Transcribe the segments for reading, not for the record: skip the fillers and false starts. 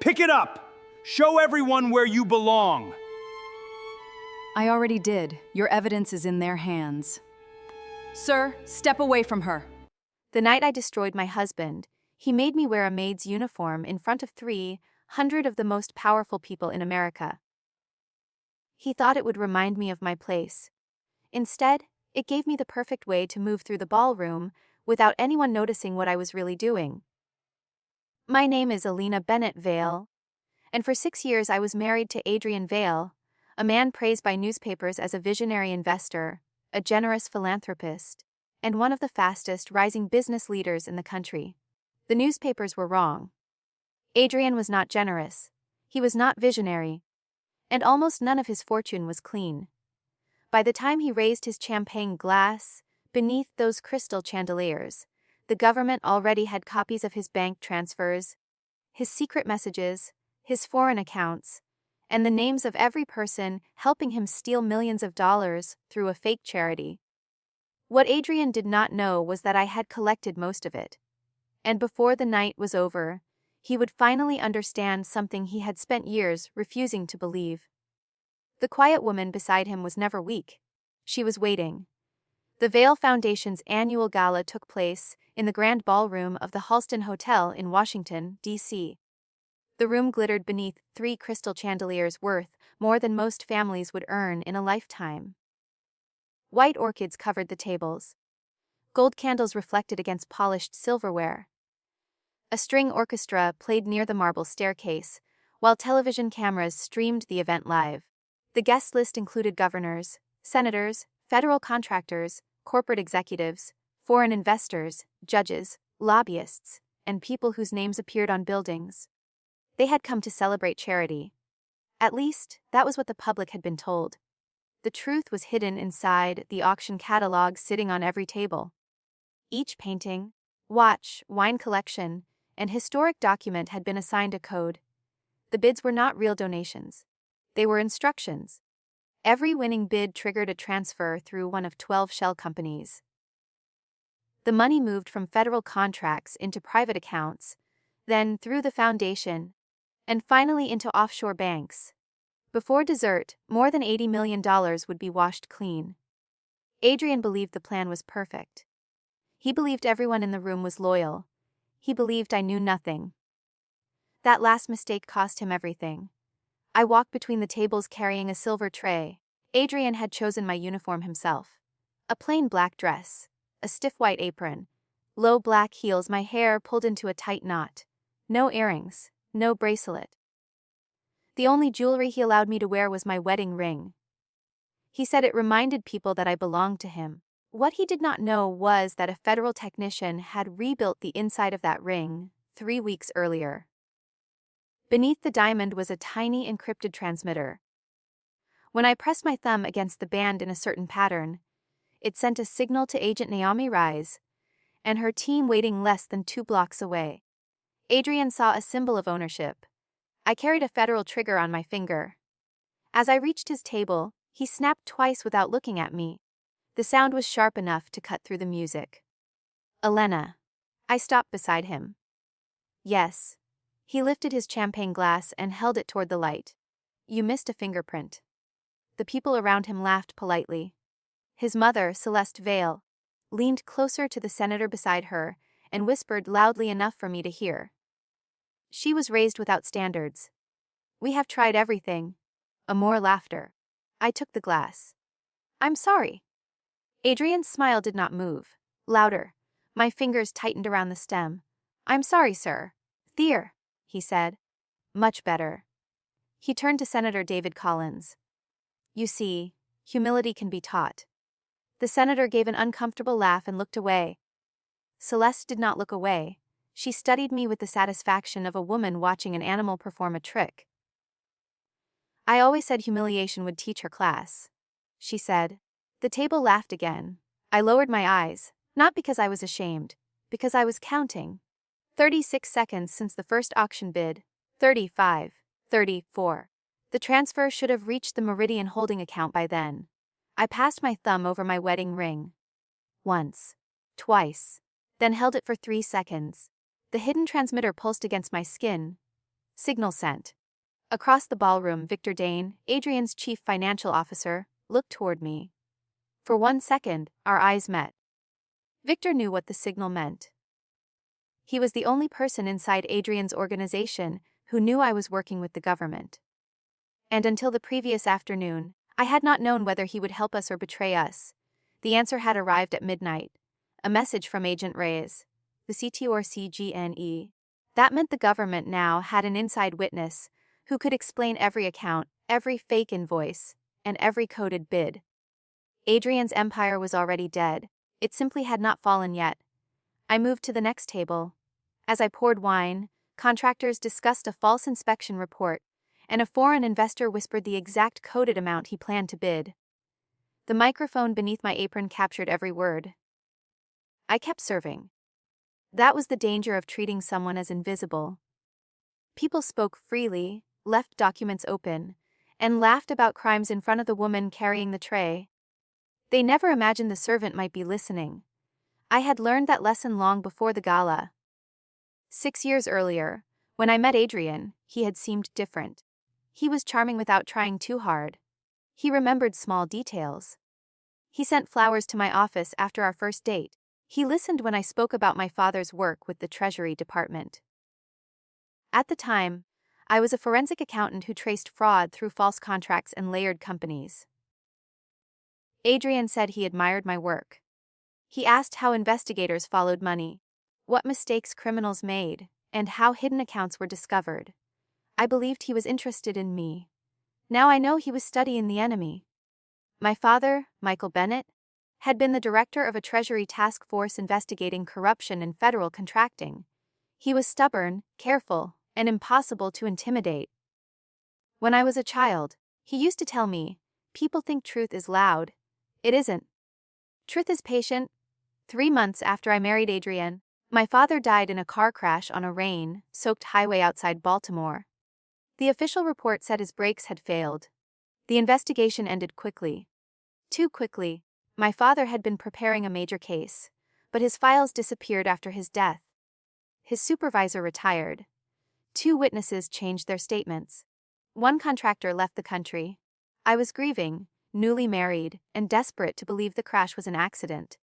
Pick it up! Show everyone where you belong! I already did. Your evidence is in their hands. Sir, step away from her. The night I destroyed my husband, he made me wear a maid's uniform in front of 300 of the most powerful people in America. He thought it would remind me of my place. Instead, it gave me the perfect way to move through the ballroom without anyone noticing what I was really doing. My name is Alina Bennett Vale, and for 6 years I was married to Adrian Vale, a man praised by newspapers as a visionary investor, a generous philanthropist, and one of the fastest rising business leaders in the country. The newspapers were wrong. Adrian was not generous, he was not visionary, and almost none of his fortune was clean. By the time he raised his champagne glass beneath those crystal chandeliers, the government already had copies of his bank transfers, his secret messages, his foreign accounts, and the names of every person helping him steal millions of dollars through a fake charity. What Adrian did not know was that I had collected most of it. And before the night was over, he would finally understand something he had spent years refusing to believe. The quiet woman beside him was never weak. She was waiting. The Vale Foundation's annual gala took place in the grand ballroom of the Halston Hotel in Washington, D.C. The room glittered beneath 3 crystal chandeliers worth more than most families would earn in a lifetime. White orchids covered the tables. Gold candles reflected against polished silverware. A string orchestra played near the marble staircase, while television cameras streamed the event live. The guest list included governors, senators, federal contractors, corporate executives, foreign investors, judges, lobbyists, and people whose names appeared on buildings. They had come to celebrate charity. At least, that was what the public had been told. The truth was hidden inside the auction catalogs sitting on every table. Each painting, watch, wine collection, and historic document had been assigned a code. The bids were not real donations. They were instructions. Every winning bid triggered a transfer through one of 12 shell companies. The money moved from federal contracts into private accounts, then through the foundation, and finally into offshore banks. Before dessert, more than $80 million would be washed clean. Adrian believed the plan was perfect. He believed everyone in the room was loyal. He believed I knew nothing. That last mistake cost him everything. I walked between the tables carrying a silver tray. Adrian had chosen my uniform himself. A plain black dress, a stiff white apron, low black heels, my hair pulled into a tight knot. No earrings, no bracelet. The only jewelry he allowed me to wear was my wedding ring. He said it reminded people that I belonged to him. What he did not know was that a federal technician had rebuilt the inside of that ring 3 weeks earlier. Beneath the diamond was a tiny encrypted transmitter. When I pressed my thumb against the band in a certain pattern, it sent a signal to Agent Naomi Rise and her team waiting less than 2 blocks away. Adrian saw a symbol of ownership. I carried a federal trigger on my finger. As I reached his table, he snapped twice without looking at me. The sound was sharp enough to cut through the music. Elena. I stopped beside him. Yes. He lifted his champagne glass and held it toward the light. You missed a fingerprint. The people around him laughed politely. His mother, Celeste Vale, leaned closer to the senator beside her and whispered loudly enough for me to hear. She was raised without standards. We have tried everything. More laughter. I took the glass. I'm sorry. Adrian's smile did not move. Louder. My fingers tightened around the stem. I'm sorry, sir. There, he said. Much better. He turned to Senator David Collins. You see, humility can be taught. The senator gave an uncomfortable laugh and looked away. Celeste did not look away. She studied me with the satisfaction of a woman watching an animal perform a trick. I always said humiliation would teach her class, she said. The table laughed again. I lowered my eyes, not because I was ashamed, because I was counting. 36 seconds since the first auction bid. 35, 34. The transfer should have reached the Meridian holding account by then. I passed my thumb over my wedding ring. Once. Twice. Then held it for 3 seconds. The hidden transmitter pulsed against my skin. Signal sent. Across the ballroom, Victor Dane, Adrian's chief financial officer, looked toward me. For 1 second, our eyes met. Victor knew what the signal meant. He was the only person inside Adrian's organization who knew I was working with the government. And until the previous afternoon, I had not known whether he would help us or betray us. The answer had arrived at midnight. A message from Agent Reyes, the CT or CGNE. That meant the government now had an inside witness who could explain every account, every fake invoice, and every coded bid. Adrian's empire was already dead. It simply had not fallen yet. I moved to the next table. As I poured wine, contractors discussed a false inspection report, and a foreign investor whispered the exact coded amount he planned to bid. The microphone beneath my apron captured every word. I kept serving. That was the danger of treating someone as invisible. People spoke freely, left documents open, and laughed about crimes in front of the woman carrying the tray. They never imagined the servant might be listening. I had learned that lesson long before the gala. 6 years earlier, when I met Adrian, he had seemed different. He was charming without trying too hard. He remembered small details. He sent flowers to my office after our first date. He listened when I spoke about my father's work with the Treasury Department. At the time, I was a forensic accountant who traced fraud through false contracts and layered companies. Adrian said he admired my work. He asked how investigators followed money, what mistakes criminals made, and how hidden accounts were discovered. I believed he was interested in me. Now I know he was studying the enemy. My father, Michael Bennett, had been the director of a Treasury task force investigating corruption in federal contracting. He was stubborn, careful, and impossible to intimidate. When I was a child, he used to tell me, "People think truth is loud. It isn't. Truth is patient." 3 months after I married Adrian, my father died in a car crash on a rain-soaked highway outside Baltimore. The official report said his brakes had failed. The investigation ended quickly. Too quickly. My father had been preparing a major case, but his files disappeared after his death. His supervisor retired. 2 witnesses changed their statements. 1 contractor left the country. I was grieving, newly married, and desperate to believe the crash was an accident.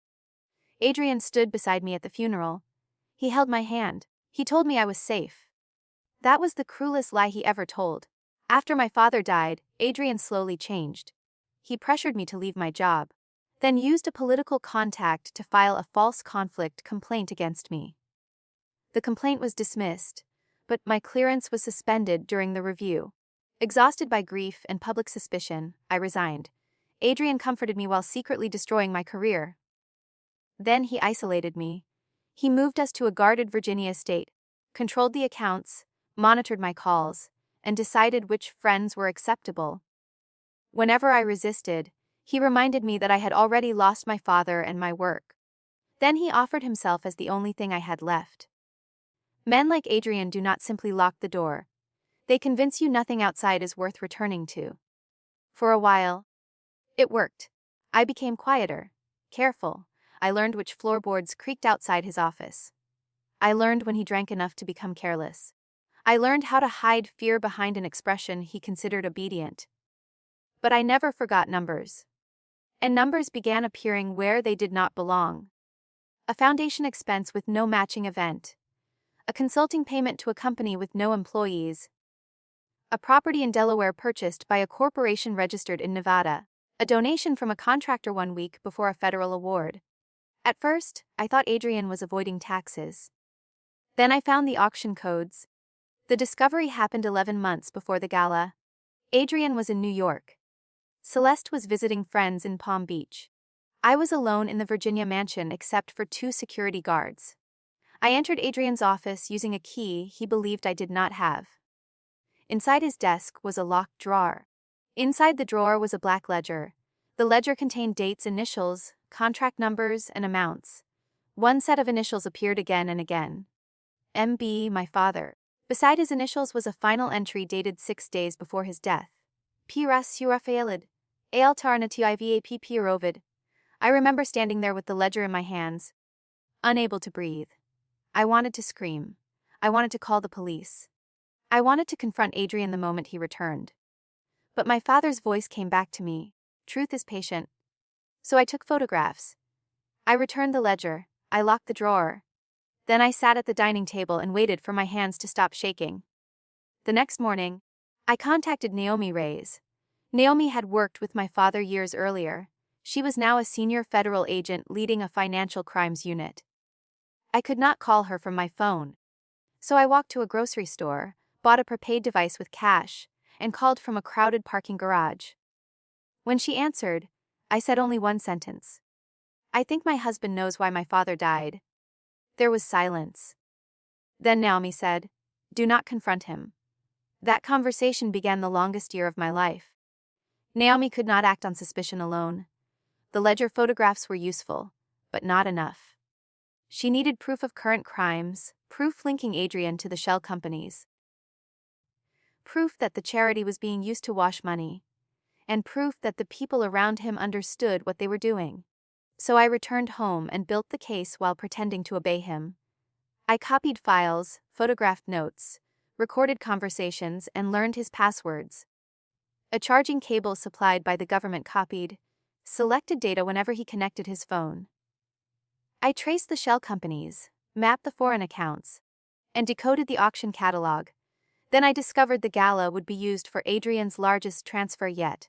Adrian stood beside me at the funeral. He held my hand. He told me I was safe. That was the cruelest lie he ever told. After my father died, Adrian slowly changed. He pressured me to leave my job, then used a political contact to file a false conflict complaint against me. The complaint was dismissed, but my clearance was suspended during the review. Exhausted by grief and public suspicion, I resigned. Adrian comforted me while secretly destroying my career. Then he isolated me. He moved us to a guarded Virginia estate, controlled the accounts, monitored my calls, and decided which friends were acceptable. Whenever I resisted, he reminded me that I had already lost my father and my work. Then he offered himself as the only thing I had left. Men like Adrian do not simply lock the door. They convince you nothing outside is worth returning to. For a while, it worked. I became quieter, careful. I learned which floorboards creaked outside his office. I learned when he drank enough to become careless. I learned how to hide fear behind an expression he considered obedient. But I never forgot numbers. And numbers began appearing where they did not belong. A foundation expense with no matching event. A consulting payment to a company with no employees. A property in Delaware purchased by a corporation registered in Nevada. A donation from a contractor 1 week before a federal award. At first, I thought Adrian was avoiding taxes. Then I found the auction codes. The discovery happened 11 months before the gala. Adrian was in New York. Celeste was visiting friends in Palm Beach. I was alone in the Virginia mansion except for 2 security guards. I entered Adrian's office using a key he believed I did not have. Inside his desk was a locked drawer. Inside the drawer was a black ledger. The ledger contained dates, initials, contract numbers, and amounts. 1 set of initials appeared again and again. MB, my father. Beside his initials was a final entry dated 6 days before his death. P. Rafaelid. Altarnativivap Rovid. I remember standing there with the ledger in my hands, unable to breathe. I wanted to scream. I wanted to call the police. I wanted to confront Adrian the moment he returned. But my father's voice came back to me. Truth is patient. So I took photographs. I returned the ledger. I locked the drawer. Then I sat at the dining table and waited for my hands to stop shaking. The next morning, I contacted Naomi Reyes. Naomi had worked with my father years earlier. She was now a senior federal agent leading a financial crimes unit. I could not call her from my phone. So I walked to a grocery store, bought a prepaid device with cash, and called from a crowded parking garage. When she answered, I said only one sentence. I think my husband knows why my father died. There was silence. Then Naomi said, do not confront him. That conversation began the longest year of my life. Naomi could not act on suspicion alone. The ledger photographs were useful, but not enough. She needed proof of current crimes, proof linking Adrian to the shell companies, proof that the charity was being used to wash money, and proof that the people around him understood what they were doing. So I returned home and built the case while pretending to obey him. I copied files, photographed notes, recorded conversations, and learned his passwords. A charging cable supplied by the government copied, selected data whenever he connected his phone. I traced the shell companies, mapped the foreign accounts, and decoded the auction catalog. Then I discovered the gala would be used for Adrian's largest transfer yet.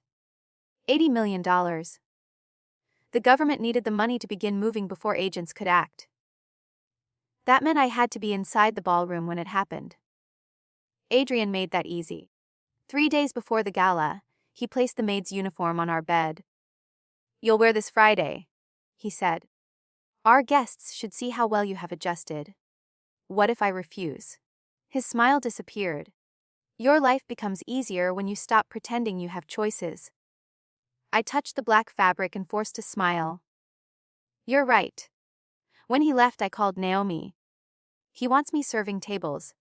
$80 million. The government needed the money to begin moving before agents could act. That meant I had to be inside the ballroom when it happened. Adrian made that easy. 3 days before the gala, he placed the maid's uniform on our bed. You'll wear this Friday, he said. Our guests should see how well you have adjusted. What if I refuse? His smile disappeared. Your life becomes easier when you stop pretending you have choices. I touched the black fabric and forced a smile. You're right. When he left, I called Naomi. He wants me serving tables.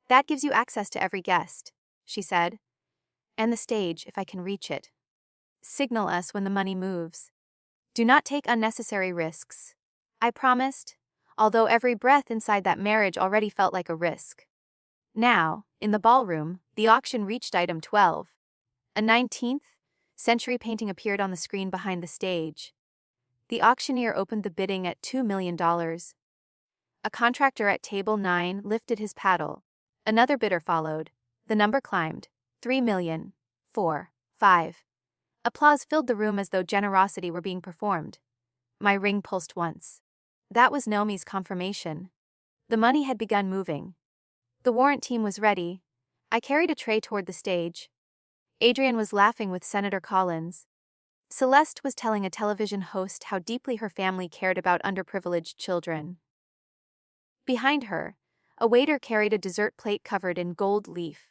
That gives you access to every guest, she said. And the stage if I can reach it. Signal us when the money moves. Do not take unnecessary risks. I promised, although every breath inside that marriage already felt like a risk. Now, in the ballroom, the auction reached item 12. A 19th century painting appeared on the screen behind the stage. The auctioneer opened the bidding at $2 million. A contractor at table 9 lifted his paddle. Another bidder followed. The number climbed. 3 million. 4. 5. Applause filled the room as though generosity were being performed. My ring pulsed once. That was Naomi's confirmation. The money had begun moving. The warrant team was ready. I carried a tray toward the stage. Adrian was laughing with Senator Collins. Celeste was telling a television host how deeply her family cared about underprivileged children. Behind her, a waiter carried a dessert plate covered in gold leaf.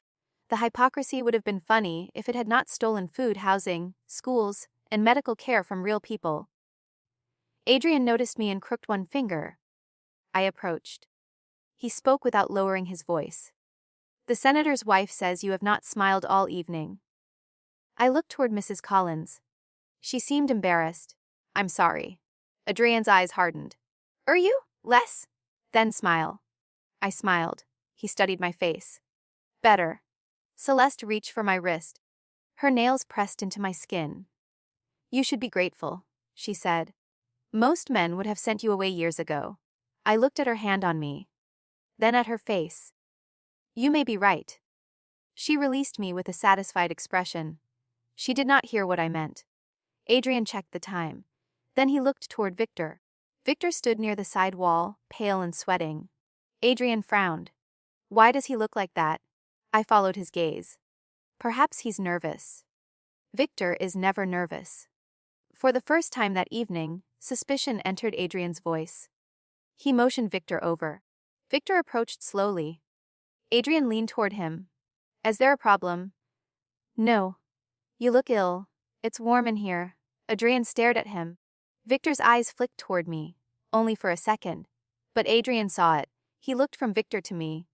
The hypocrisy would have been funny if it had not stolen food, housing, schools, and medical care from real people. Adrian noticed me and crooked one finger. I approached. He spoke without lowering his voice. The senator's wife says you have not smiled all evening. I looked toward Mrs. Collins. She seemed embarrassed. I'm sorry. Adrian's eyes hardened. Are you? Les? Then smile. I smiled. He studied my face. Better. Celeste reached for my wrist. Her nails pressed into my skin. You should be grateful, she said. Most men would have sent you away years ago. I looked at her hand on me. Then at her face. You may be right. She released me with a satisfied expression. She did not hear what I meant. Adrian checked the time. Then he looked toward Victor. Victor stood near the side wall, pale and sweating. Adrian frowned. Why does he look like that? I followed his gaze. Perhaps he's nervous. Victor is never nervous. For the first time that evening, suspicion entered Adrian's voice. He motioned Victor over. Victor approached slowly. Adrian leaned toward him. Is there a problem? No. You look ill. It's warm in here. Adrian stared at him. Victor's eyes flicked toward me, only for a second. But Adrian saw it. He looked from Victor to me.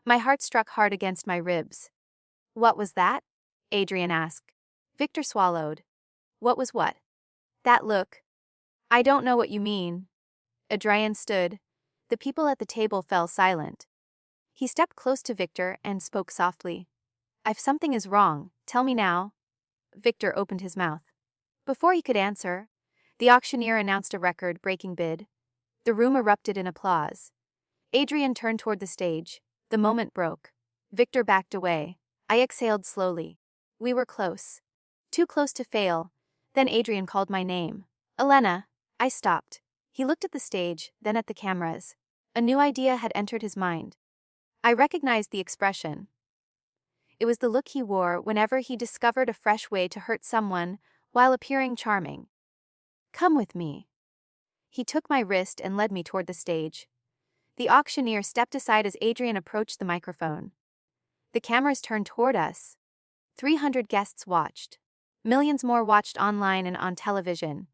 My heart struck hard against my ribs. What was that? Adrian asked. Victor swallowed. What was what? That look. I don't know what you mean. Adrian stood. The people at the table fell silent. He stepped close to Victor and spoke softly. If something is wrong, tell me now. Victor opened his mouth. Before he could answer, the auctioneer announced a record-breaking bid. The room erupted in applause. Adrian turned toward the stage. The moment broke. Victor backed away. I exhaled slowly. We were close. Too close to fail. Then Adrian called my name. Elena. I stopped. He looked at the stage, then at the cameras. A new idea had entered his mind. I recognized the expression. It was the look he wore whenever he discovered a fresh way to hurt someone while appearing charming. Come with me. He took my wrist and led me toward the stage. The auctioneer stepped aside as Adrian approached the microphone. The cameras turned toward us. 300 guests watched. Millions more watched online and on television.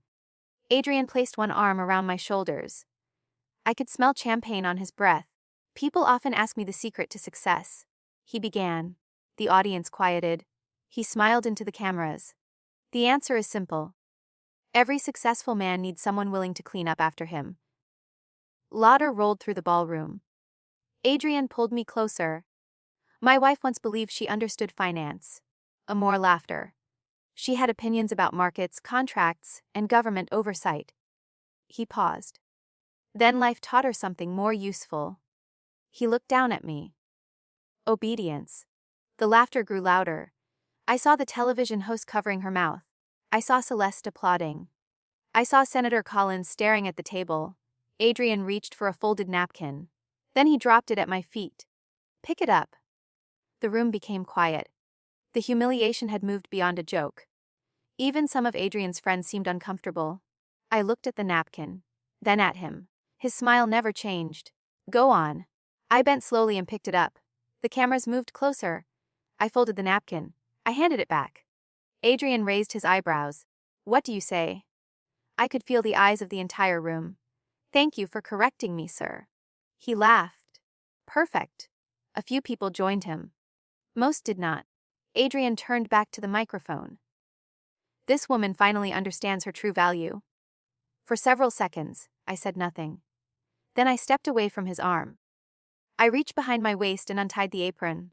Adrian placed one arm around my shoulders. I could smell champagne on his breath. People often ask me the secret to success. He began. The audience quieted. He smiled into the cameras. The answer is simple. Every successful man needs someone willing to clean up after him. Laughter rolled through the ballroom. Adrian pulled me closer. My wife once believed she understood finance. More laughter. She had opinions about markets, contracts, and government oversight. He paused. Then life taught her something more useful. He looked down at me. Obedience. The laughter grew louder. I saw the television host covering her mouth. I saw Celeste applauding. I saw Senator Collins staring at the table. Adrian reached for a folded napkin. Then he dropped it at my feet. Pick it up. The room became quiet. The humiliation had moved beyond a joke. Even some of Adrian's friends seemed uncomfortable. I looked at the napkin, then at him. His smile never changed. Go on. I bent slowly and picked it up. The cameras moved closer. I folded the napkin. I handed it back. Adrian raised his eyebrows. What do you say? I could feel the eyes of the entire room. Thank you for correcting me, sir. He laughed. Perfect. A few people joined him. Most did not. Adrian turned back to the microphone. This woman finally understands her true value. For several seconds, I said nothing. Then I stepped away from his arm. I reached behind my waist and untied the apron.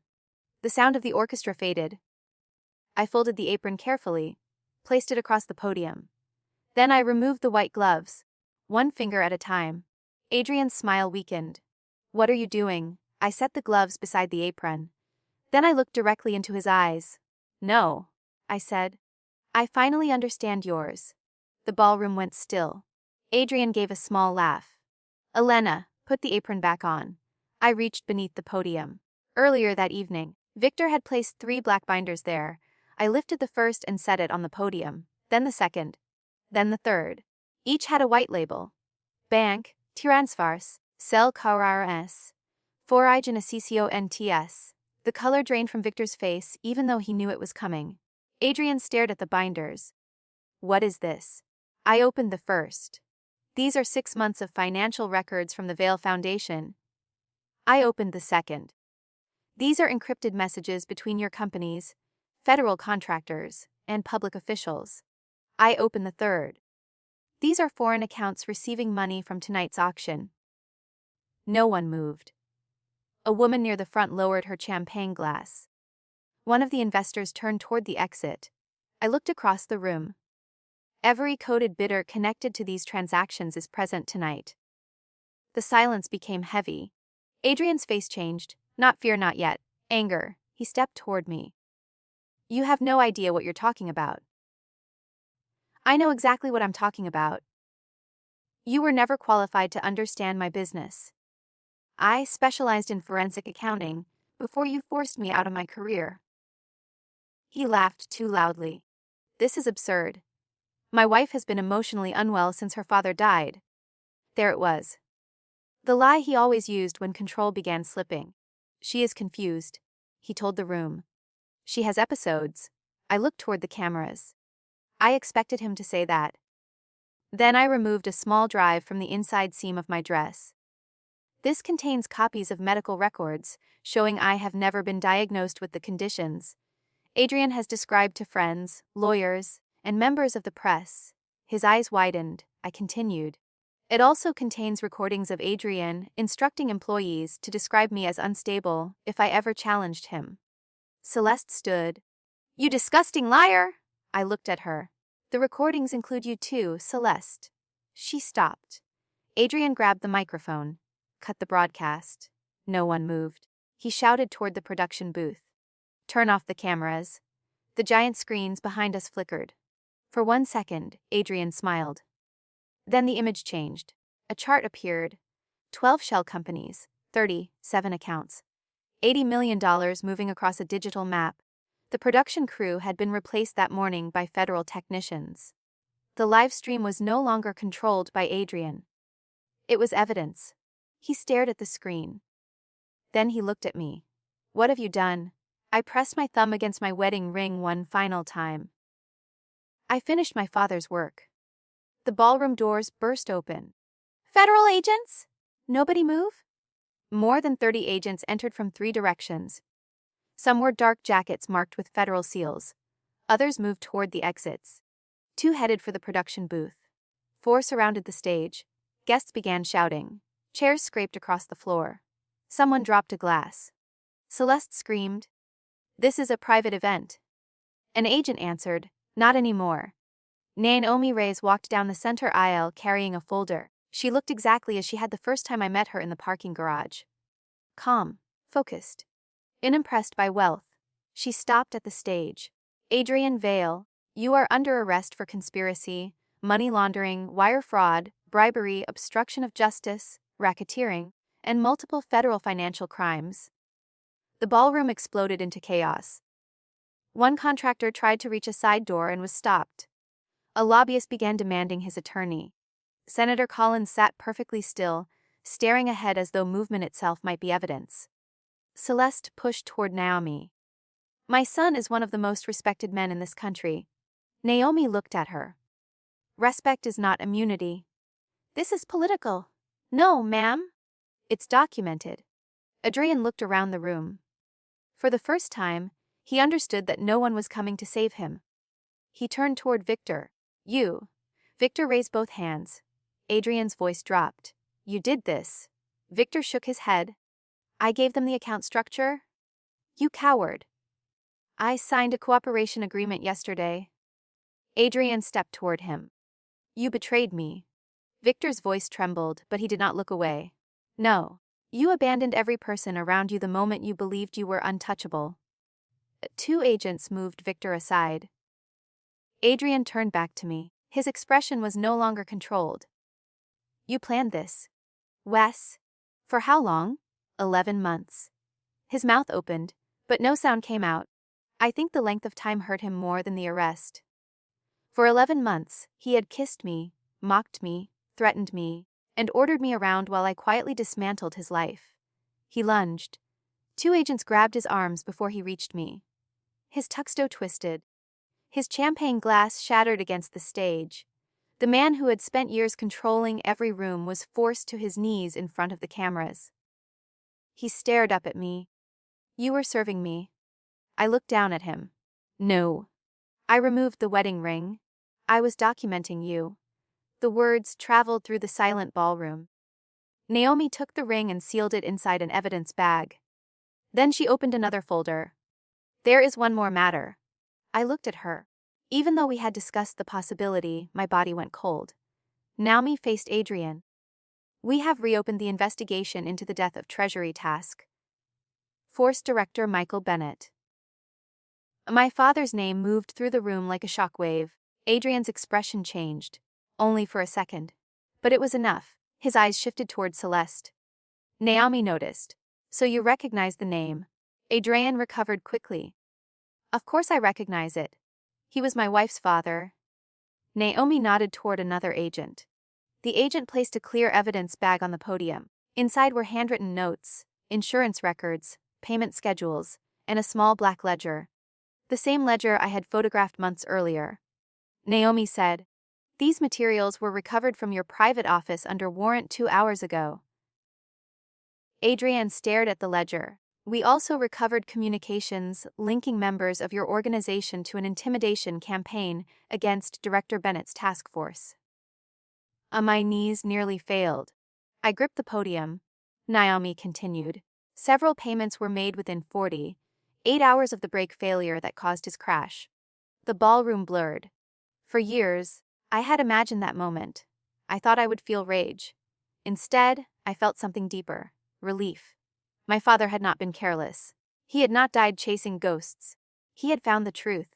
The sound of the orchestra faded. I folded the apron carefully, placed it across the podium. Then I removed the white gloves, one finger at a time. Adrian's smile weakened. What are you doing? I set the gloves beside the apron. Then I looked directly into his eyes. No, I said. I finally understand yours. The ballroom went still. Adrian gave a small laugh. Elena, put the apron back on. I reached beneath the podium. Earlier that evening, Victor had placed 3 black binders there. I lifted the first and set it on the podium, then the second, then the third. Each had a white label. Bank, Tiransfars, Cell Carrs, Foriginaconts. The color drained from Victor's face even though he knew it was coming. Adrian stared at the binders. What is this? I opened the first. These are 6 months of financial records from the Vale Foundation. I opened the second. These are encrypted messages between your companies, federal contractors, and public officials. I opened the third. These are foreign accounts receiving money from tonight's auction. No one moved. A woman near the front lowered her champagne glass. One of the investors turned toward the exit. I looked across the room. Every coded bidder connected to these transactions is present tonight. The silence became heavy. Adrian's face changed. Not fear, not yet. Anger. He stepped toward me. You have no idea what you're talking about. I know exactly what I'm talking about. You were never qualified to understand my business. I specialized in forensic accounting before you forced me out of my career. He laughed too loudly. This is absurd. My wife has been emotionally unwell since her father died. There it was. The lie he always used when control began slipping. She is confused, he told the room. She has episodes. I looked toward the cameras. I expected him to say that. Then I removed a small drive from the inside seam of my dress. This contains copies of medical records showing I have never been diagnosed with the conditions Adrian has described to friends, lawyers, and members of the press. His eyes widened. I continued. It also contains recordings of Adrian instructing employees to describe me as unstable if I ever challenged him. Celeste stood. "You disgusting liar!" I looked at her. "The recordings include you too, Celeste." She stopped. Adrian grabbed the microphone, cut the broadcast. No one moved. He shouted toward the production booth. "Turn off the cameras." The giant screens behind us flickered. For 1 second, Adrian smiled. Then the image changed. A chart appeared. 12 shell companies, 37 accounts. $80 million moving across a digital map. The production crew had been replaced that morning by federal technicians. The live stream was no longer controlled by Adrian. It was evidence. He stared at the screen. Then he looked at me. "What have you done?" I pressed my thumb against my wedding ring one final time. "I finished my father's work." The ballroom doors burst open. "Federal agents? Nobody move?" More than 30 agents entered from 3 directions. Some wore dark jackets marked with federal seals. Others moved toward the exits. 2 headed for the production booth. 4 surrounded the stage. Guests began shouting. Chairs scraped across the floor. Someone dropped a glass. Celeste screamed, "This is a private event." An agent answered, "Not anymore." Naomi Reyes walked down the center aisle carrying a folder. She looked exactly as she had the first time I met her in the parking garage. Calm, focused, unimpressed by wealth. She stopped at the stage. "Adrian Vale, you are under arrest for conspiracy, money laundering, wire fraud, bribery, obstruction of justice, racketeering, and multiple federal financial crimes." The ballroom exploded into chaos. One contractor tried to reach a side door and was stopped. A lobbyist began demanding his attorney. Senator Collins sat perfectly still, staring ahead as though movement itself might be evidence. Celeste pushed toward Naomi. "My son is one of the most respected men in this country." Naomi looked at her. "Respect is not immunity." "This is political." "No, ma'am. It's documented." Adrian looked around the room. For the first time, he understood that no one was coming to save him. He turned toward Victor. "You." Victor raised both hands. Adrian's voice dropped. "You did this." Victor shook his head. "I gave them the account structure." "You coward." "I signed a cooperation agreement yesterday." Adrian stepped toward him. "You betrayed me." Victor's voice trembled, but he did not look away. "No. You abandoned every person around you the moment you believed you were untouchable." 2 agents moved Victor aside. Adrian turned back to me. His expression was no longer controlled. "You planned this, Wes. For how long?" 11 months. His mouth opened, but no sound came out. I think the length of time hurt him more than the arrest. For 11 months, he had kissed me, mocked me, threatened me, and ordered me around while I quietly dismantled his life. He lunged. 2 agents grabbed his arms before he reached me. His tuxedo twisted. His champagne glass shattered against the stage. The man who had spent years controlling every room was forced to his knees in front of the cameras. He stared up at me. "You were serving me." I looked down at him. "No." I removed the wedding ring. "I was documenting you." The words traveled through the silent ballroom. Naomi took the ring and sealed it inside an evidence bag. Then she opened another folder. "There is one more matter." I looked at her. Even though we had discussed the possibility, my body went cold. Naomi faced Adrian. "We have reopened the investigation into the death of Treasury Task Force Director Michael Bennett." My father's name moved through the room like a shockwave. Adrian's expression changed. Only for a second. But it was enough. His eyes shifted toward Celeste. Naomi noticed. "So you recognize the name?" Adrian recovered quickly. "Of course I recognize it. He was my wife's father." Naomi nodded toward another agent. The agent placed a clear evidence bag on the podium. Inside were handwritten notes, insurance records, payment schedules, and a small black ledger. The same ledger I had photographed months earlier. Naomi said, "These materials were recovered from your private office under warrant 2 hours ago." Adrian stared at the ledger. "We also recovered communications linking members of your organization to an intimidation campaign against Director Bennett's task force." My knees nearly failed. I gripped the podium. Naomi continued. Several payments were made within 48 hours of the brake failure that caused his crash. The ballroom blurred. For years, I had imagined that moment. I thought I would feel rage. Instead, I felt something deeper. Relief. My father had not been careless. He had not died chasing ghosts. He had found the truth.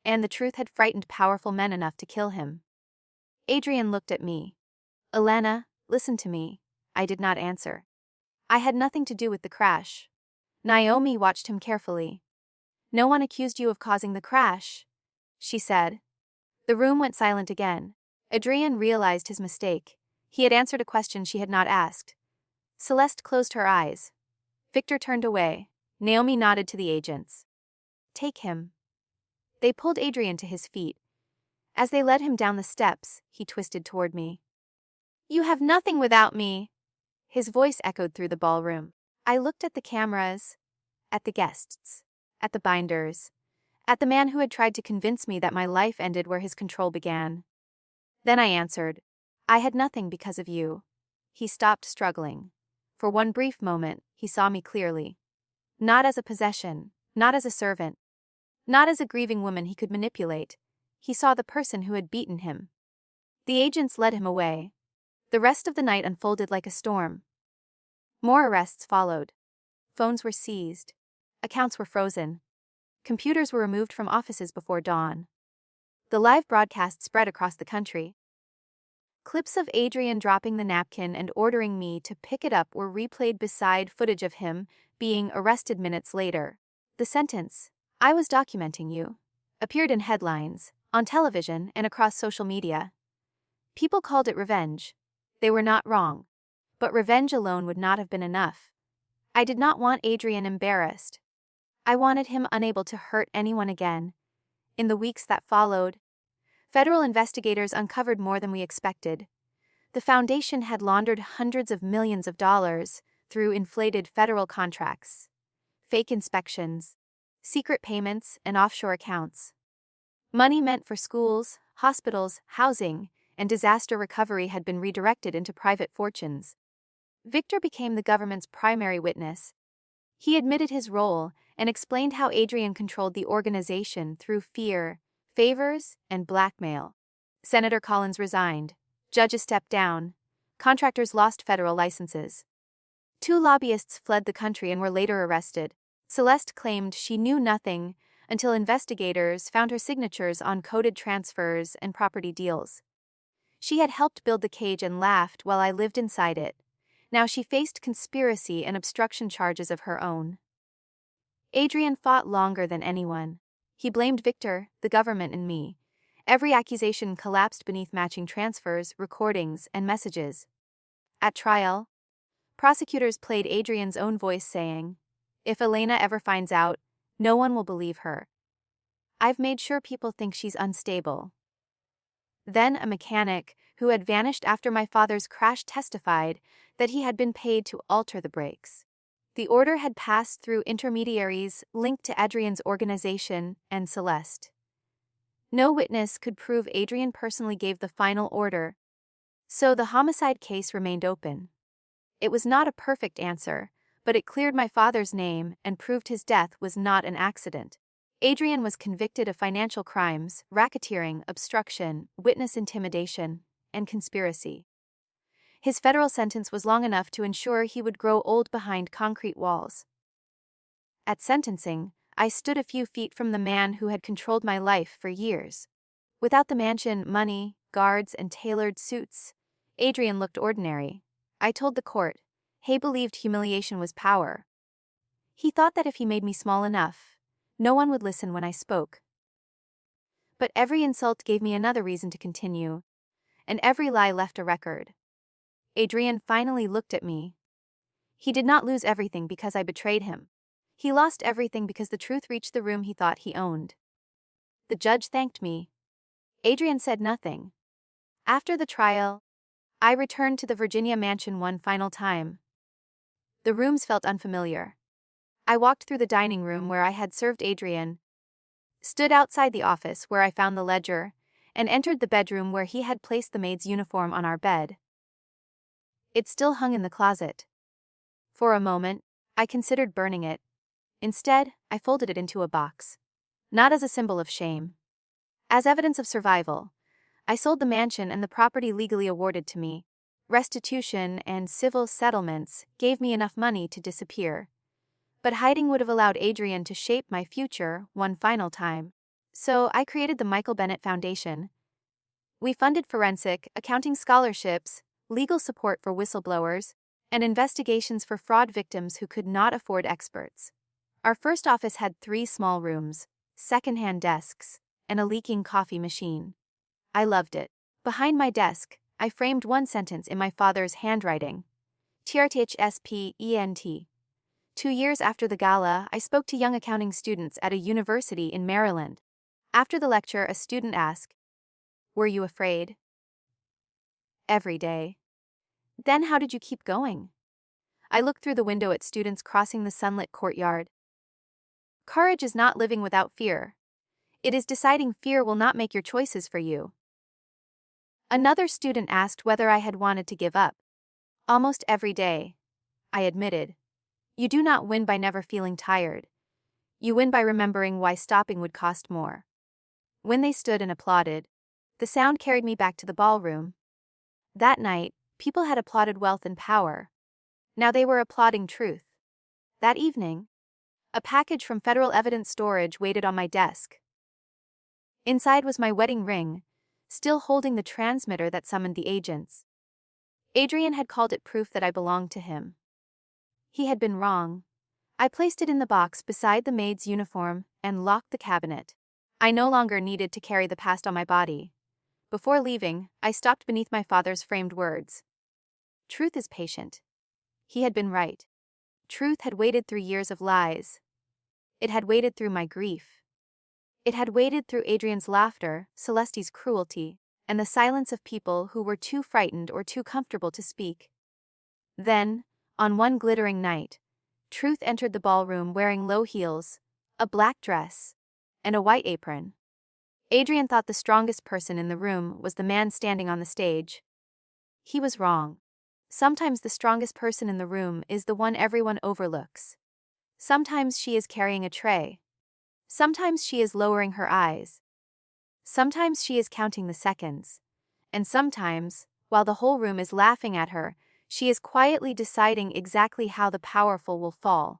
And the truth had frightened powerful men enough to kill him. Adrian looked at me. Elena, listen to me. I did not answer. I had nothing to do with the crash. Naomi watched him carefully. No one accused you of causing the crash, she said. The room went silent again. Adrian realized his mistake. He had answered a question she had not asked. Celeste closed her eyes. Victor turned away. Naomi nodded to the agents. Take him. They pulled Adrian to his feet. As they led him down the steps, he twisted toward me. You have nothing without me. His voice echoed through the ballroom. I looked at the cameras, at the guests, at the binders, at the man who had tried to convince me that my life ended where his control began. Then I answered, I had nothing because of you. He stopped struggling. For one brief moment, he saw me clearly. Not as a possession, not as a servant, not as a grieving woman he could manipulate. He saw the person who had beaten him. The agents led him away. The rest of the night unfolded like a storm. More arrests followed. Phones were seized. Accounts were frozen. Computers were removed from offices before dawn. The live broadcast spread across the country. Clips of Adrian dropping the napkin and ordering me to pick it up were replayed beside footage of him being arrested minutes later. The sentence, I was documenting you, appeared in headlines, on television, and across social media. People called it revenge. They were not wrong. But revenge alone would not have been enough. I did not want Adrian embarrassed. I wanted him unable to hurt anyone again. In the weeks that followed, federal investigators uncovered more than we expected. The foundation had laundered hundreds of millions of dollars through inflated federal contracts, fake inspections, secret payments, and offshore accounts. Money meant for schools, hospitals, housing, and disaster recovery had been redirected into private fortunes. Victor became the government's primary witness. He admitted his role and explained how Adrian controlled the organization through fear, favors, and blackmail. Senator Collins resigned. Judges stepped down. Contractors lost federal licenses. 2 lobbyists fled the country and were later arrested. Celeste claimed she knew nothing until investigators found her signatures on coded transfers and property deals. She had helped build the cage and laughed while I lived inside it. Now she faced conspiracy and obstruction charges of her own. Adrian fought longer than anyone. He blamed Victor, the government, and me. Every accusation collapsed beneath matching transfers, recordings, and messages. At trial, prosecutors played Adrian's own voice saying, "If Elena ever finds out, no one will believe her. I've made sure people think she's unstable." Then a mechanic, who had vanished after my father's crash, testified that he had been paid to alter the brakes. The order had passed through intermediaries linked to Adrian's organization and Celeste. No witness could prove Adrian personally gave the final order, so the homicide case remained open. It was not a perfect answer, but it cleared my father's name and proved his death was not an accident. Adrian was convicted of financial crimes, racketeering, obstruction, witness intimidation, and conspiracy. His federal sentence was long enough to ensure he would grow old behind concrete walls. At sentencing, I stood a few feet from the man who had controlled my life for years. Without the mansion, money, guards, and tailored suits, Adrian looked ordinary. I told the court, Hay believed humiliation was power. He thought that if he made me small enough, no one would listen when I spoke. But every insult gave me another reason to continue, and every lie left a record. Adrian finally looked at me. He did not lose everything because I betrayed him. He lost everything because the truth reached the room he thought he owned. The judge thanked me. Adrian said nothing. After the trial, I returned to the Virginia mansion one final time. The rooms felt unfamiliar. I walked through the dining room where I had served Adrian, stood outside the office where I found the ledger, and entered the bedroom where he had placed the maid's uniform on our bed. It still hung in the closet. For a moment, I considered burning it. Instead, I folded it into a box. Not as a symbol of shame. As evidence of survival, I sold the mansion and the property legally awarded to me. Restitution and civil settlements gave me enough money to disappear. But hiding would have allowed Adrian to shape my future one final time. So I created the Michael Bennett Foundation. We funded forensic, accounting scholarships, legal support for whistleblowers, and investigations for fraud victims who could not afford experts. Our first office had 3 small rooms, second-hand desks, and a leaking coffee machine. I loved it. Behind my desk, I framed one sentence in my father's handwriting. TRTHSPENT. 2 years after the gala, I spoke to young accounting students at a university in Maryland. After the lecture, a student asked, "Were you afraid?" "Every day." "Then how did you keep going?" I looked through the window at students crossing the sunlit courtyard. Courage is not living without fear. It is deciding fear will not make your choices for you. Another student asked whether I had wanted to give up. Almost every day, I admitted. You do not win by never feeling tired. You win by remembering why stopping would cost more. When they stood and applauded, the sound carried me back to the ballroom. That night, people had applauded wealth and power. Now they were applauding truth. That evening, a package from Federal Evidence Storage waited on my desk. Inside was my wedding ring, still holding the transmitter that summoned the agents. Adrian had called it proof that I belonged to him. He had been wrong. I placed it in the box beside the maid's uniform and locked the cabinet. I no longer needed to carry the past on my body. Before leaving, I stopped beneath my father's framed words. Truth is patient. He had been right. Truth had waited through years of lies. It had waited through my grief. It had waited through Adrian's laughter, Celeste's cruelty, and the silence of people who were too frightened or too comfortable to speak. Then, on one glittering night, Truth entered the ballroom wearing low heels, a black dress, and a white apron. Adrian thought the strongest person in the room was the man standing on the stage. He was wrong. Sometimes the strongest person in the room is the one everyone overlooks. Sometimes she is carrying a tray. Sometimes she is lowering her eyes. Sometimes she is counting the seconds. And sometimes, while the whole room is laughing at her, she is quietly deciding exactly how the powerful will fall.